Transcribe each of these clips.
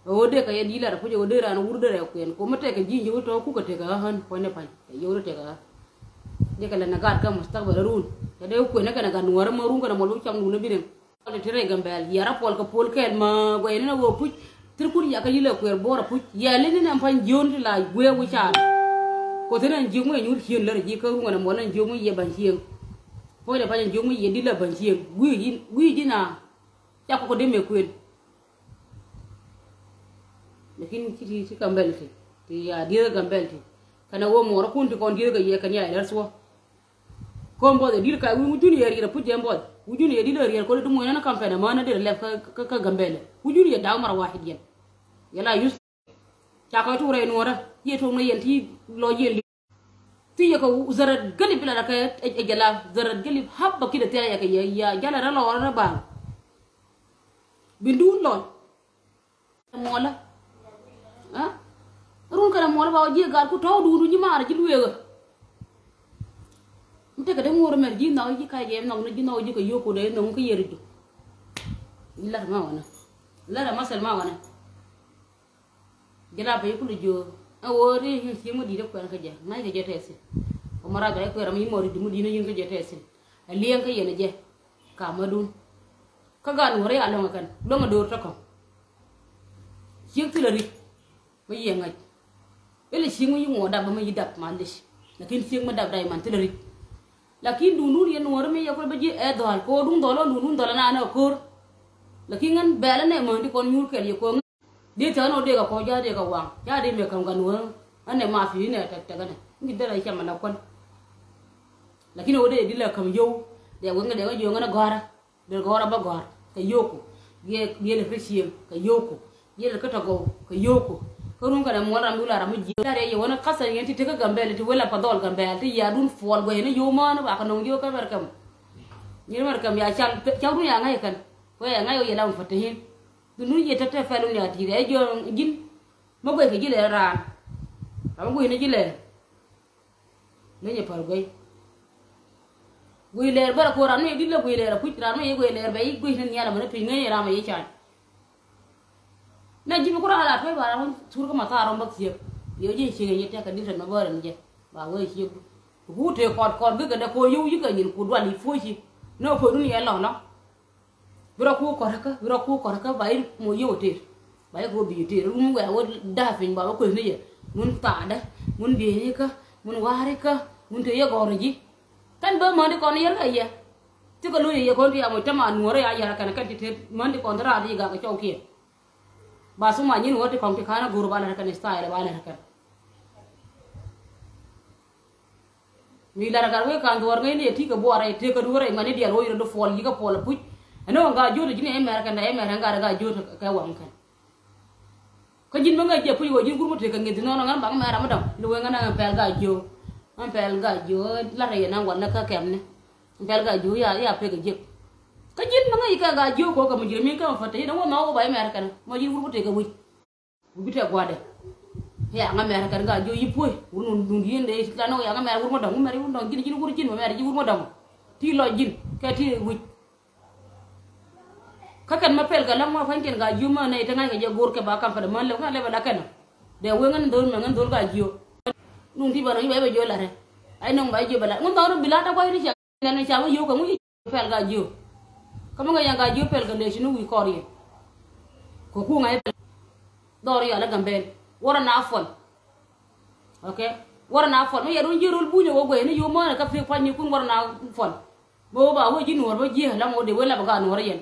o de ka yedi la ko je o de ran wurde re ko en ko mate ka ji jo to ku ka te ka han ko ne pa yo te ka de ka la na gar ka mustaqbal run ka de ko ne ka na ga nuwar ma run ka na mo lu cham nu ne binen le tere gambel yara pol ka pol kel ma go ene wo pu tirkur ya ka yile ko bora pu ya le ne pan jon la gwe wu cha ko tenen ji mo nyur hien le ji ka run na mo nan ji mo ye ban hien po le pan ji mo ye di la ban hien gwi ji na ya ko de me kwen lekin ci gambel ti ya di gambel ti kana wo mo ra kun ti kon di ga ye kan ya ler so ko mbo de di ka wi mu juni yeri da pu je mbo wujuni ya dilo riyal ko dum mo na campagne ma na de lef ka gambele wujuni ya daw mar wahid yen yala yus ta ko to re nora yeto no yenti lo yeli ti ya ko zarat gali bila da ka e jala zarat gali habba kida tere ya ka ya jala ra lo na ba bindu lo mola ha run kana mola ba je gal ko to du ni mara ji luwega mte ka dem woro mer ji naw ji ka je naw ji naw ji ko yoko de no ko yeri la ma wana la masal ma wana jela bay ko jo a wori ci mo di de ko ka je may ga jete ci o mara ga ko ram yi mo di mu di na yin ko jete ci a liyan ka yene je ka madun ka ga no re ala ngakan do ma do to ko ci ti la ri ko yi ngaj ele ci mu yi mo da ba ma yi dak ma lish lakin ci ma da dai man ti la ri lakin dunun yen wor me yakol baji e dal ko dun dolo dunun dolo na na kur lakin ngan bela ne mo di kon nyur kel ko de tano de ga ko ja de ga wang ja de me kam gan wor ane ma fi ne ta ga ne ngi dara chama na kon lakin o de di la kam yo de wonga de ga yo ngana gora de gora ba gor ka yoko ye le fesiem ka yoko ye le kata go ka yoko ko run ka mo ram dula ram ji dare ye wona khasa yenti te ka gambele ti wala pa dol gambele ti ya dun fol go ne yo ma na ba ka no yo ka ber kam ni mar kam ya chal ru ya ngai kan ko ya ngai ye lam fatahin dunu ye tata felu ya ti re jo jin mo go ke jile ran ram go ne jile ne ye par go le bar ko ran ne dilla go le ra ku ran me go le bay go ne ya la mo ne pi ne ra ma ye chan na jibi kura ala fe bara mun sur ko mata ron bak siep yo je chi ye ta ka di ma bara nje ba we chi hu te ko ga da ko yu yi ga yin ku dwa li fo chi no ko dun ye lo no biro ku ko raka bai mo yo te bai go bi te rum ga wo da fin ba ko ne ye mun ta da mun bi ni ka mun wari ka mun te ye go ri ji kan ba mo di ko ne yer ga ye ti ko lu ye ko ti amo ta ma nuore ya ya kan ka ti te man di ko ndara di ga ka chau ki basu ma nyin wote kom ti kana guru bala kan style bala kan mi lara gar we kan dor ngai ne ti ka bo ara te ka dore ngani dia lo yiro do fol yi ka pol pu ano nga jodo jine emer kan da emer nga ga jodo ka wam kan ko jin ma nga je pu wo jin guru te ka ngi no ngan bang ma ra madam lu we ngana pel ga jo an pel ga jo la re na wan ka kem ne pel ga jo ya pe ga je ka jin ma ngai ka ga jo ko ka mu jirmi ka fa te da wo ma wo ba emer kan mo jin guru te ka wi bu te gwa de ya nga mer kan ga jo yi pu wonu dun yin de ka no ya nga mer guru madam mer wonu jin jin guru jin ma mer jin guru madam ti lo jin ka ti wi kakan ma pel galam ma fanken ga juma ne ta ngai ga gor ke ba kam fa man le ngale ba dakana de we ngan dol ga jio nun ti ba no ba jo la re ai nong ba jo ba la ngun ta ro bila ta ko ri cha ne cha yo ka mu pel ga jio kam nga yang ga jio pel ga le shinu wi kor ye ko ku ngai dor ya la gambel wara na fon okay wara na fon ma ya ron jirul bunyo go ne yo ma ka fe fanni kun wara na fon bo ba ho ji nur ba ji la mo de we la ba ga nur yen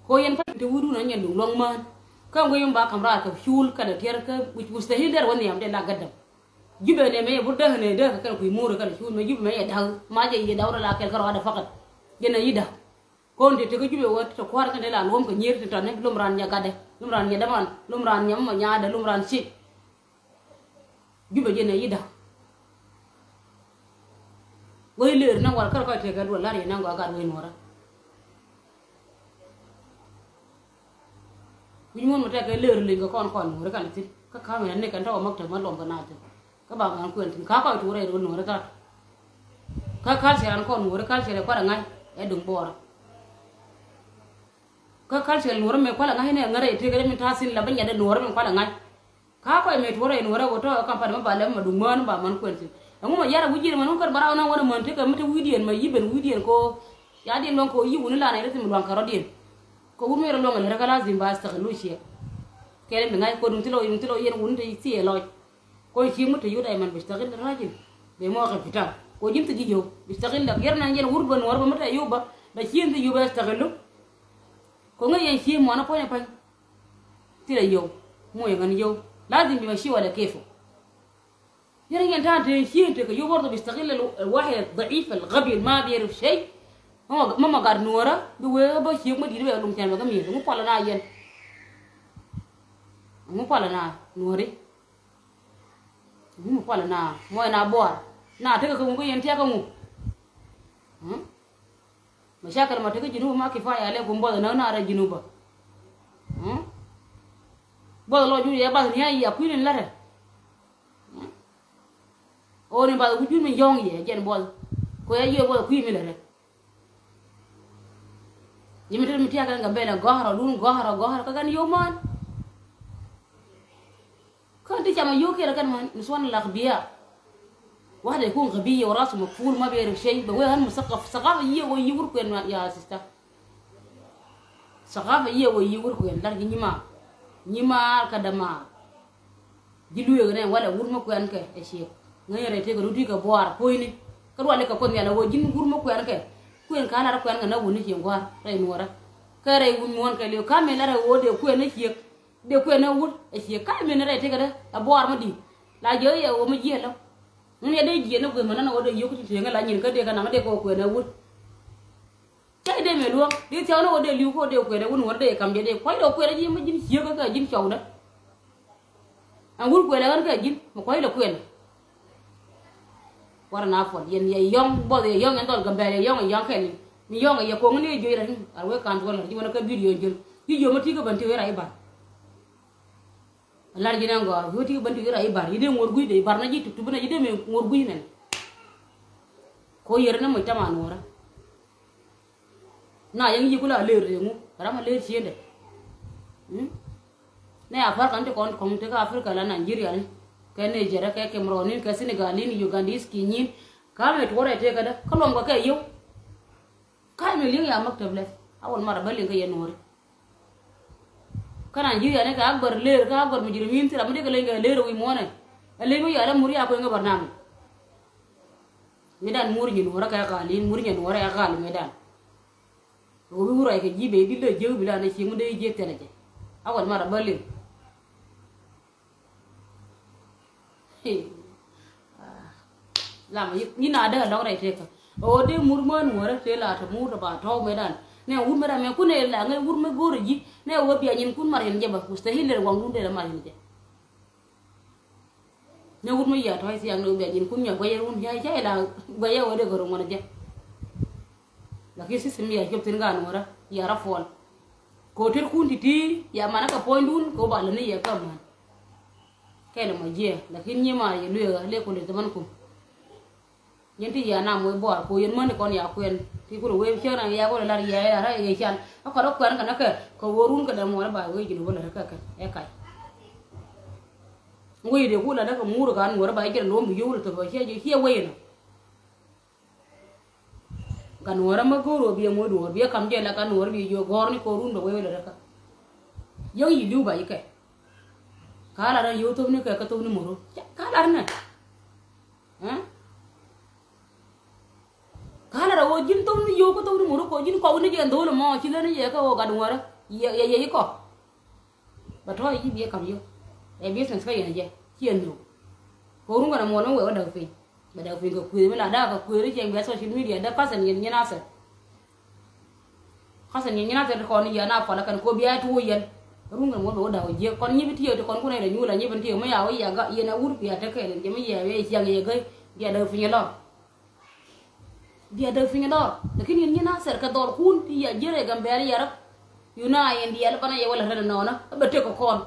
ko yen fa te wuru na nyen long man ka ngo yum ba kamra ka fuel ka da ter ka mustahil der woni am de la gadam jibe ne me bu de ne de ka ku muru ka fuel me jibe me ya daw ma je ye dawra la kel ka da fakat gena yida ko nde te ko jibe wat to kwar ka de la lom ko nyer te tan lum ran nya gade lum ran nya daman lum ran nyam ma nya da lum ran si jibe je ne yida way leer na wal ka te ka do la re na ngo ga we nora vi muốn một cái lừa liền con nữa cái gì các khám này này cái đó mắc thầm lỏng cái nào chứ các bạn ăn quyền thì khá coi chú này luôn nữa các sẽ ăn con nữa các sẽ qua được ngay để đừng bỏ ka culture nuora me kwala ngai ne ngare te gare min tasin la banya de nuora me kwala ngai ka ko me tore nuora go to kampani ma bale ma du man ba man kwenti nguma yara wujire man ko bara na wona man te ka mate widien ma yiben widien ko ya din lon ko yiwu ni la na rete mi lon karo din ko wurme ro lon ngare kala zimba astaghlu shi kere mi ngai ko dum tilo yen wun te ti lo ko shi mu te yuda man bistaghil rajil be mo ka fita ko jimta jijo bistaghil la ger na ngel wurban warba mata yuba da shi nti yuba astaghlu ko ngai yen shi mo na ko ne pa tira yo mo yan yo lazim bi mashi wala kefo يعني أنت شيء يو برضه بيستغل الواحد الضعيف الغبي ما بيعرف شيء ما قال نورا بيوه شيء ما ديره بيقولون كان بقى مين مو بالنا ين مو بالنا نوري مو بالنا مو أنا بوار نا تك كم كم ينتهي كم مشاكل ما تك جنوب ما كفاية عليه كم بعض نانا على جنوبه بعض لو جوا يا بعض نهاية يأكلون لره oni ba ku jumi yong ye jen bol ko ya yo bol ku mi le yimi ter mi tiya kan ga bena gohara dun gohara ka gan yo man kan ti chama yo ke kan man niswan la khbiya واحد يكون غبية وراسه مقفول ما بيعرف شيء بقول هن مثقف ثقافة هي ويور كوين يا سيستا ثقافة هي ويور كوين لكن نيما كدما جلو يغني ولا ورما كوين كأشياء ngay rete ko rudi ka boar koyni ka wale ka kon yala wo jin gurmo ko yanke kuen kana ra ko yanga na woni ci ngwar tay nuora ka re wun mon ka le ka me la re wo de ko na ci de ko na wut e ci ka me na rete ka da a boar ma di la je ya wo ma je la mun ya de je na ko mana na wo de yoku ci nga la nyin ka de ka na de ko na wut tay de me lo de ci na wo de liu ko de ko na wun wo de kam je de ko do ko ji ma jin ci ka jin chaw da an wur ko la kan ka jin ma ko la ko warna fod yen ye yong bo ye yong en dol gambe ye yong ken mi yong ye ko ngene joy ran arwe kan to la di wona ka video jël yi yo mati ko banti wera ibar lar jina ngo hoti ko banti wera ibar yide ngor guy de bar na ji tutu bana yide me ngor guy nen ko yer na mo tama nora na yang yi kula ler ngu rama ler siende ne afar kan te kon te ka afrika la nigeria ni ke Nigeria ke Cameroon ke Senegal ni Ugandese kinyin ka me tore te kada kalom ga ke yo ka me lin ya maktab le awon mara balin ga yenore kana Nigeria ne ka akbar leer ka akbar mujrimin tira mu de ga lenga leer wi mone ale mo ya la muri ko nga barnam medan muri ni wora ka qalin muri ni wora ya qal medan o wi wura ke jibe dille jew bila na ci mu de je tele je awon mara balin làm như nào đây là đâu này thế cả ở đây mua mua đó thế là thằng mua được bà thâu mấy đàn nè uống mấy đàn mẹ cuốn này là ngay uống mấy gối gì nè ở bây giờ nhìn cuốn mà hiện giờ bà mustahil là quăng luôn đây là mà hiện giờ nè uống mấy giờ thôi thì anh bây giờ nhìn cuốn nhà bây giờ uống chạy là bây giờ ở đây rồi mà nó chứ là cái system giờ chụp tin gan mà đó giờ ra phone cô thấy cuốn thì giờ mà nó có point luôn cô bảo là này giờ cầm mà cái là mà dễ là khi như mà lừa lấy con để tao ăn cùng những cái giờ nào mới bỏ cô yên mất thì con nhà quen thì cô đối chơi này ya cô là ya ra ya chan nó có đó quen cái nó kể cô vô run cái đầu mà nó bảo cái gì nó là cái ngồi để cô là nó có mua được ăn ngồi nó bảo cái nó mua vô được rồi chia quay nó cái ngồi nó mới cô rồi bây mua đồ bây cầm chơi là cái ngồi bây giờ gor này cô run được quay là cái giống gì lưu vậy cái kala ra YouTube ni ka to ni muru kala na kala ra wo jin to ni yo ko to ni muru ko jin ko ni je ndolo mo chi le ni je ka wo ga dungara ye ko ba to yi bi kam yo e business ka ye je chien do ko runga na mo no we da fi ba da fi ko ku me la da ka ku ri je be social media da pasan yen nyana sa khasan yen nyana ta ko ni ya na fa la kan ko bi ay to yen runga mo do da je kon nyi bitiyo to kon ko ne la nyula nyi bitiyo ma ya ya ga yena wur biya ta kai le je ma ya we yang ye ga dia da fi lo dia da fi lo lakin yin nyina ser ka dor kun ti ya jere gambere ya rap yuna yen dia la bana ye wala rena nona ba te ko kon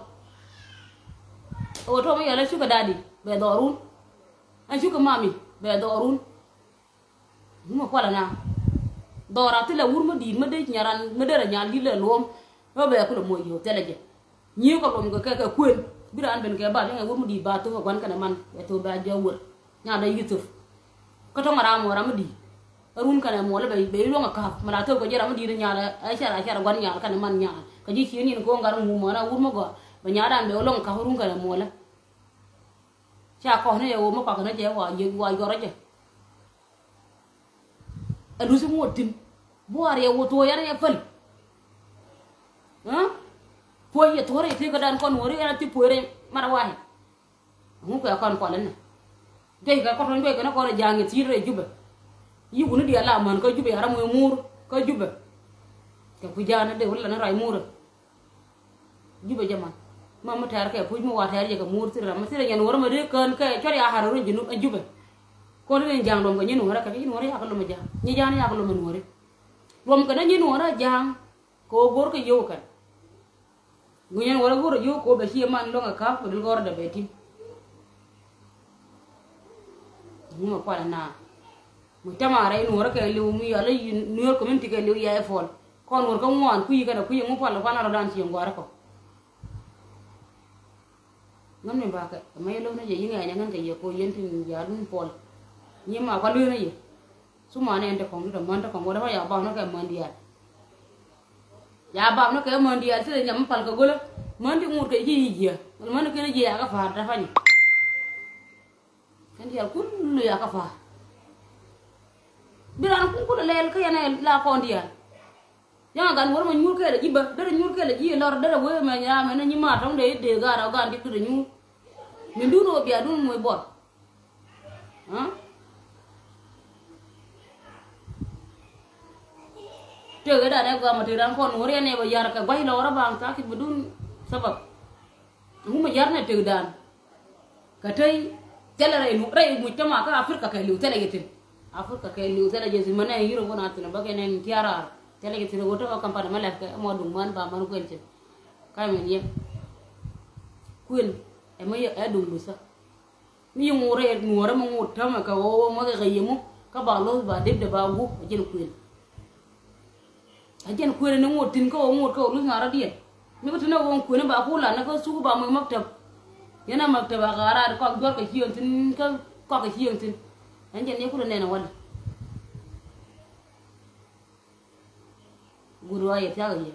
o to ma ya la shuka dadi be dorun an shuka mami be dorun mo kwala na dora ti la wur ma di ma de nyaran ma de ra nyal di le lom nó về cũng là mùi nhiều thế là gì nhiều các đồng cái quyền biết là anh bên cái bà cái muốn đi bà tôi quán cái man tôi bà giờ vượt nhà đây YouTube có trong mà ra mà đi run cái này mua là bị luôn cả mà là tôi có giờ mà đi nhà là ai chả quán nhà cái man nhà cái gì xíu nhìn con gà nó mua mà nó uống mà gọi mà nhà đang bị luôn cả run cái này mua là cha con này ôm mà cái nó chơi hoài gọi chứ anhรู้สึกหมดทิมบัวเรียวตัวยันยังฟันพวยตัวเรียที่กระดานคนหัวเรียนที่พวยเรียมาได้หูก็คนก่อนนั้นใจก็คนนั้นก็คนจางที่เรียจุบยูคนนี้เดียละมันก็จุบหามือมูร์ก็จุบแต่ผู้จานะเดี๋ยวนั้นไรมูร์จุบจะมาแทนแค่ผู้มาว่าแทนจะกับมูร์สิละมันสิละยันหัวมันเรียกันแค่ช่วยอาหารรุ่นจุบจุบคนนี้จางลมกันยี่หนูอะไรกันยี่หนูอะไรอยากลมมาจางยี่จางนี่อยากลมมาหนูอะไรลมกันนั่นยี่หนูอะไรจางโกโกรก็โยกันเงี้ยหนูอะไรกูโยโกแบบเชี่ยมันลงกับข้าวเป็นกอร์เดบิทิมนี่มาควาน่ะมึงจะมาอะไรหนูอะไรกันลิวมีอะไรนิวยอร์กคอมมิวนิตี้กันลิวยาฟอลคนหนูก็ง่วนคุยกันคุยงูพอลควาน่ะเราดันเสียงกว่าอะไรก็งั้นไม่บ้ากันไม่รู้นะจะยังไงงั้นก็อย่าคุยยันถึงยาดุนพอลnhưng mà quan lươn này gì số mà này anh không được mòn được không có đâu ya bao nó cái mòn đi ya bao nó cái mòn đi thì là nhắm phải cái gối mòn đi một cái gì mòn cái gì à cái phạt ra phải cái gì cũng lười à cái phạt bây giờ nó cũng có lên cái này là con đi nhưng mà muốn mình mua cái là gì bơ đó là mua cái là gì nó đó là với mà nhà mình nhưng mà trong đấy để gà đâu gà thì cứ để mua mình đun rồi bia đun mới bọt chơi cái đàn này qua mà từ đàn con ngồi này bây giờ cái bay lò đó bằng các cái bedun sebab không mà giờ này từ đàn cái đây chơi là này nút đây một trăm mà cái Africa cái liu chơi là cái gì Africa cái liu chơi là gì mà này Euro con ăn thì nó bao cái này tiara chơi là cái gì rồi đó company mà làm cái mà đúng mà nó quên chứ cái mình nhé quên em mới ở đúng được sao mi ngồi mà ngồi thăm mà cái ô mà cái gì mà cái bảo lô và đẹp để bảo gu ở trên quên ajen kuene no ngotin ko lu ngara dia mi ko tino won kuene ba kula na ko suku ba mo maktab yana maktab ga ara ko gor ka hiyon tin ka ko ka hiyon tin ajen ne kula nena wala guru ay ta ga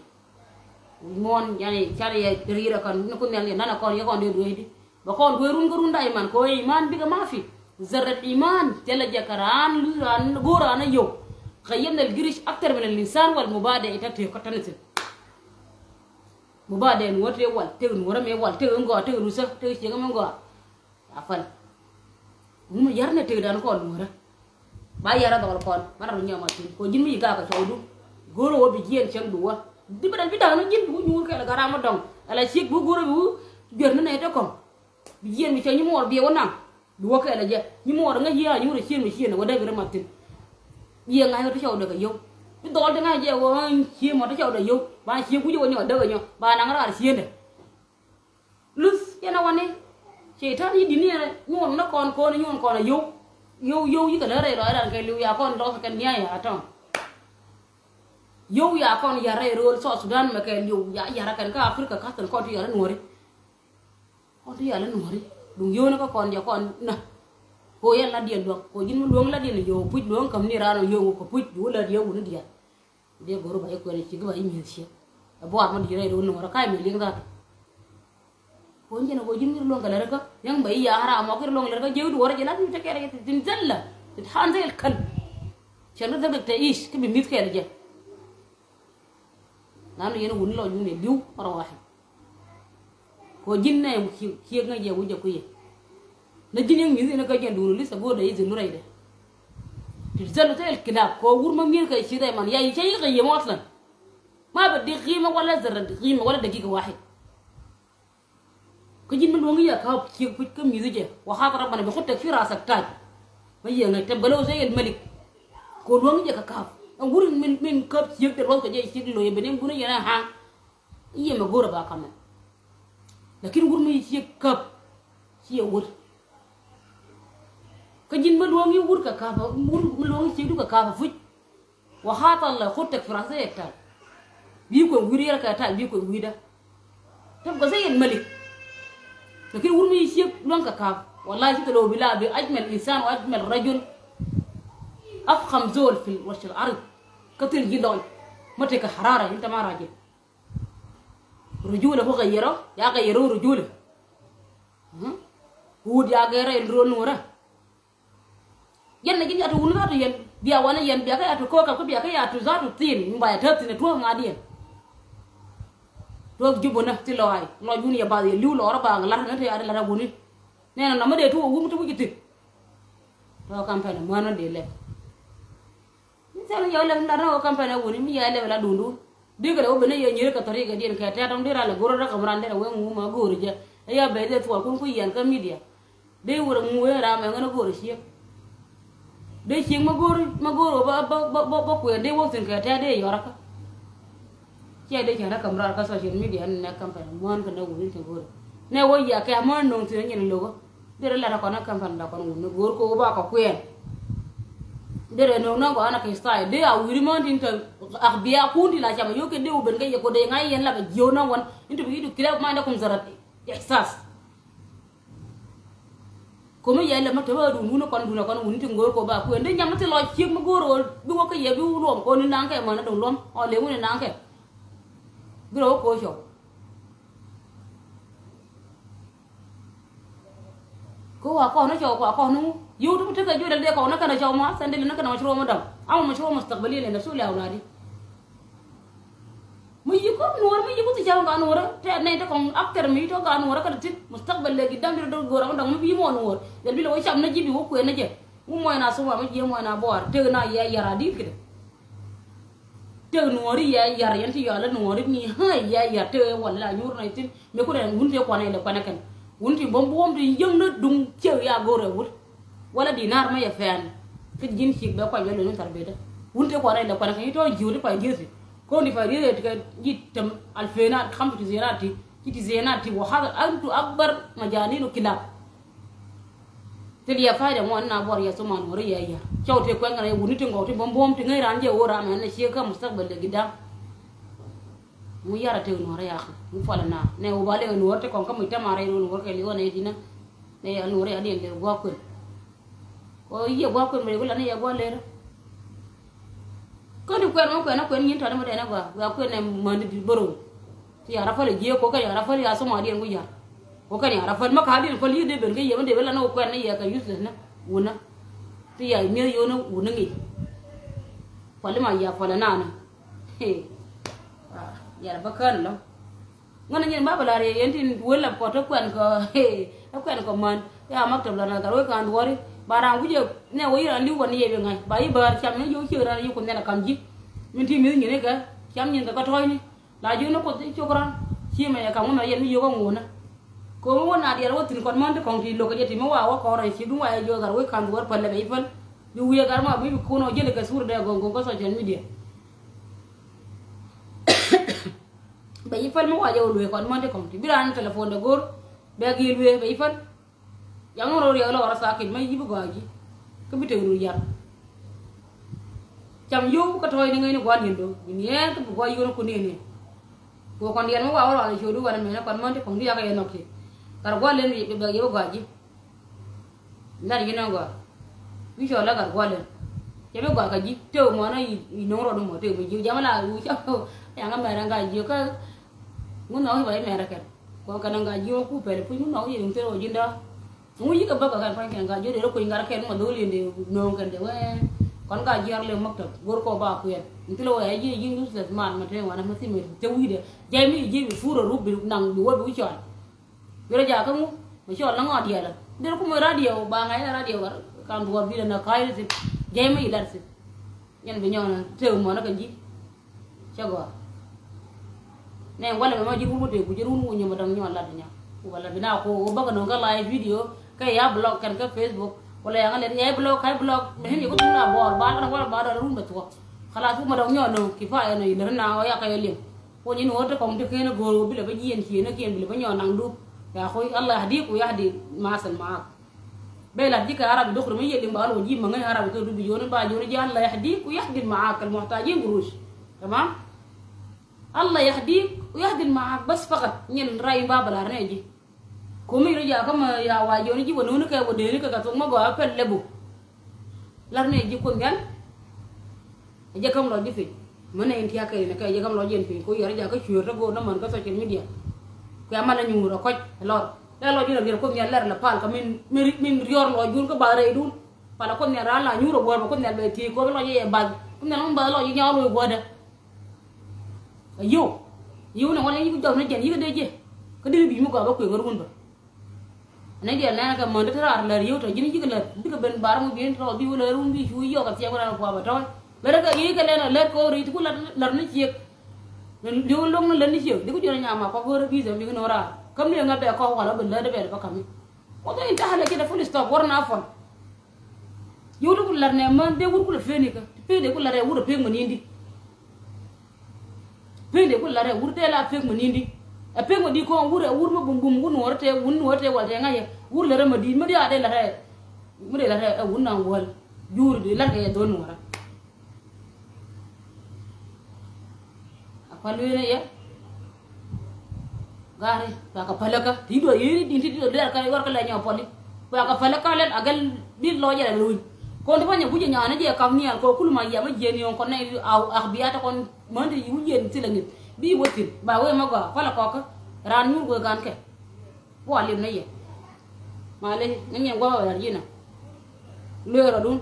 mon yani chari ya rira kan ko ne nana ko ya ko de duedi ba ko do run gurun dai man ko iman biga mafi zarrat iman tela jakaran lu ran gora na yo غيرنا الجريش أكتر من الإنسان والمبادئ يتاتي كتنسل مبادئ نوتي وال تيغن ورم يوال تيغن غوا تيغن وسا تيغن شيغن من غوا أفل هم يارنا تيغدان كون نورا با يارا دول كون مارا نيا ماتين كو جين مي غاكا شودو غورو وبي جين شن دوا دي بدal bidana jin bu ñuur kala garama dong ala sik bu goro bu jorna ne to kom bi jien mi ci mor bi wona du ko ala je ñi mor nga hiya ñu re sien mi sien wada bi ramatin ye ngay nó chậu được cái yêu cái đó thế này giờ chia mà nó chậu được yêu ba chia cũng nhiều nhỏ đỡ nhỏ ba nàng nó là chia này lúc cái nào anh ấy chỉ thắt đi đến này nhuộm nó còn nhuộm còn là yêu với cái đó đây rồi là cái liu ya con đó cái nia ya trong yêu ya con ya đây rồi so Sudan mà cái liu ya ra cái Africa các tỉnh con thì ya nó nuôi đúng yêu nó có còn ya con nè cô ấy là điền được cô dính luống là điền là nhiều phút luống cầm đi ra là nhiều có phút đủ là nhiều cũng điền để bố rồi phải quên chỉ có phải nhiều xíu bỏ mà đi đây đồ nó cái mình liên ra cô ấy nó cô dính luống cái này đó nhưng bây giờ hara mà cái luống là cái dữ đủ rồi là chúng ta cái tin rất là than rất khẩn chẳng nó được thấy cái mình biết cái này chứ nó nó uốn lo như này điu rồi cô dính này kia ngay giờ bây giờ cái na jinin mi zina ka gen dunu lisa go da izinu rai da tirzalo ta elkilab ko gurma mir ka shi dai man yayi shay qiyam aslan ma badi qima wala zarra qima wala daqiqa wahid ko jin min wongi ya ka ki ko mi zije wa khata rabbana bi khutta fi rasak taj ma yenga te balo zay el malik ko wongi ka kaf an gurin min kap ci de ro ko je ci lo yebe nem guna yana ha yema gora ba kamna lakin gurmi ci kap ci wur كجين ملوان يورك كافا ملوان يسيدو كافا فج وحاط الله خدك فراسة يكتر bi ko wiri ka ta bi ko wida tam ko sai malik lakin wurmi shi lon ka wallahi talo bila bi ajmal insan wa ajmal rajul afkham zul fi wash al-ard katil jidon متى كحرارة أنت ما راجل رجوله هو غيره يا غيره رجوله هو يا غيره ينرون ورا ين نجي أتو ونرا ين بيا وانا ين بيا كي أتو كوكا كبيا كي أتو زاتو تين مبايا تبتين توه ngadian توه جبنا تلوهاي لو جوني يبادي ليو لورا بang lar nanti ada lara buni nena nama dia tu wum tu begitu توه kampanye mana dia le Saya ya le ndara o kampanya woni mi ya le wala dundu diga le o bene ye nyire ka tori ga dien ka ta tam dira le goro ra kamran dira we mu ma goro je ya be de to kun ku yan ka media de wura mu we ra me ngana goro shi de shi ma goro ba ku de wo tin ka ta de yora ka ke de ka kamran ka social media na kampanya mon ka na wuri te goro ne wo ya ka mon non tin nyen logo dira la ra ko na kampanya da ko no goro ko ba ka ku yen dere no ko ana ke style de a wiri mon tinta akhbiya kundi la chama yoke de uben kay ko de ngay yen la ba jona won into bi du kila ma ndakum zarat ihsas ko me yalla ma tawa du nuno kon woni ngor ko ba ko de nyamati lo ci ma goro bi ko ye bi lom ko ni nanke ma na do lom o le woni nanke biro ko sho ko wa ko no cho ko no يوتيوب تكا جودل دي كو نكا نجاو ما سندل نكا مشروع مدام او مشروع مستقبلي لنفسه لا اولادي ميكو نور ميكو تجاو غا نور تي ني تكون اكتر مي تو غا نور كا تي مستقبل لي قدام دي دو غورا مدام بي مو نور دل بي لو شام نجي بي وكو نجي مو نا سو ما جي مو نا بور تي نا يا يرا دي كده تي نور يا يار ينتي يالا نور ني ها يا يا تي ولا نور ناي تي ميكو دن وونتي كو ناي لا كو نكن وونتي بوم دي ييغ نا دوم تي يا غورا وول wala dinar ma ya fan fit jin sik ba ko yelo non tarbeda wunte ko ray la ko nak to jiwri pa jesi ko ni fa dire ka jitam alfena khamtu zinati kiti zinati wa hada antu akbar majaninu kilab teliya faida mo na bor ya suma no riya ya chawte ko ngare wunite ngawti bom ti ngai ranje wora ma na sheka mustaqbal de gidam mu yara te no riya mu fala na ne o bale no worte kon kam itamare no worke li wona dina ne ya no riya de go ko o iya gwa ko me gula ne ya gwa lera ko ni ko na ko ni tan mo de na gwa ko ne mandi di boro ti ara fa le je ko ka ara fa ya so ma di ngu ya ko ka ni ara fa ma ka di fa li de ben ga ye de bela na ko ne ya ka useless na wona ti ya me yo na wona ngi fa le ma ya fa la na na he ya ba kan lo ngana nyen ba bala re yentin wala ko to kwan ko he kwan ko man ya maktab la na garo kan wori barang wuje ne wo yira li woni yebe ngai ba yi bar cham ne yo chira yu ko ne kam ji min ti mi ne ka cham nyin ka toy ni la ju no ko ti chokran chi me ya kam ma yen mi yo ko ngona ko mo na dia wo tin kon man de kon ti lo ko jeti mo wa ko ra chi du wa yo gar wo kan wor palle be fal du wiya gar ma bi ko no jele ka sur de go ko social media ba yi fal mo wa yo lo kon man de kon ti biran telephone de gor be gi lo be fal yang orang dia lo orang sakit, mai ibu gaji, kebetulan urusan. Jam yo katoy ni ngai ni gwan hindo, ni ya tu gwa yo no kuni ni. Gwa kon dia no wa orang ni shodu wan mena kon man te pong dia ka enok ti. Kar gwa len be be yo gaji. Ndar gina gwa. Wi so la kar gwa len. Ke be gwa gaji, te mo na i no ro do mo te mi ju jamala u cha yang ga mera gaji ka ngun no ba mera ka. Ko kana gaji ku pe pu no ye te ro jinda. Mui ka baka kan pan kan ga jode ro ko ingara ken ma doli ndi no kan de we kon ga jar le maktab gor ko ba ku yen ntilo ya ji ji ngus les man ma te wana ma simi te wi de jay mi ji bi furo rubi nang bi wodu chon biro ja ka mu ma chon la ngod ya la de ko mo radio ba ngai radio war kan do bi na kai si jay mi dar si yen bi nyona te mo na kan ji chago ne wala ma ji bu te bu jiru mu nyama dang nyon la nya wala bina ko ba no ga live video kay ya blog kan ka Facebook wala yang ale ya blog kay blog mehin yuko tuna bor ba kan wala ba da rum beto khalas ma daw nyono kifaya no ile na ya kay lim ko ni no to ko de ken goro bi le ba jien ci na ken bi le ba nyon nang du ya khoy Allah hadi ko yahdi masan ma be la dika arab dokhru mi yedim ba lo ji ma ngay arab ko du bi joni ba joni ji Allah yahdi ko yahdi ma'ak al muhtajin gurush tamam Allah yahdik ويهدي معك بس فقط نين راي باب لا رنجي كومي رجع كما يا واجوني جي ونونو كا وديني كا تو ما غا فل لبو لا رنجي كون غان اجا كم لو دي في من انت يا كاي نكا اجا كم لو جين في كو يا رجع كا شور رغو na man ka social media ko amana ñu ro ko lor la lo dina ko mi ler la pal ka min rior lo jun ko bare dun pala ko ne ra la ñu ro bo ko ne be ti ko lo ye bag ko ne mo ba lo yi ñaw lo goda yo na wala yi jox na jen yi ko deje ko de bi mu ko ba ko ngar gun ba na dia na ka mo ta la yo to jini ji la bi ko ben bar mo bi to bi wala rum bi fu yo ka ti ko na ko ba to be ka yi ka le ko ri ku la ni ci yo long na la ni ci di ko jona nyama ko ko bi zo mi no ra kam ne nga be ko wala be la de be ba kam ko to inta hala ke da full stop war na fon yo lu la ne man de wur ku la fe ni ka pe de ku la re wur pe mo ni ndi pende ko la re wurte la fek mo nindi e pe mo di ko wure wur mo bum bum gun worte wal te ngaye wur le re mo di mo di ade la re mo de la re e wun na wal jur di la ke don wara apalu ne ya gare ba ka palaka ti do yiri di ti do der ka war ka la nya poli ba ka palaka len agal di lo ya lu ko to fanya buje nya na je kam ni ko kuluma ya ma je ni on ko nay aw akhbiyata kon mande yu yen ti la nit bi wotin ba we ma go fala ko ko ran ñu go gan ke bo lim na ye male ngeen go wa yina leero dun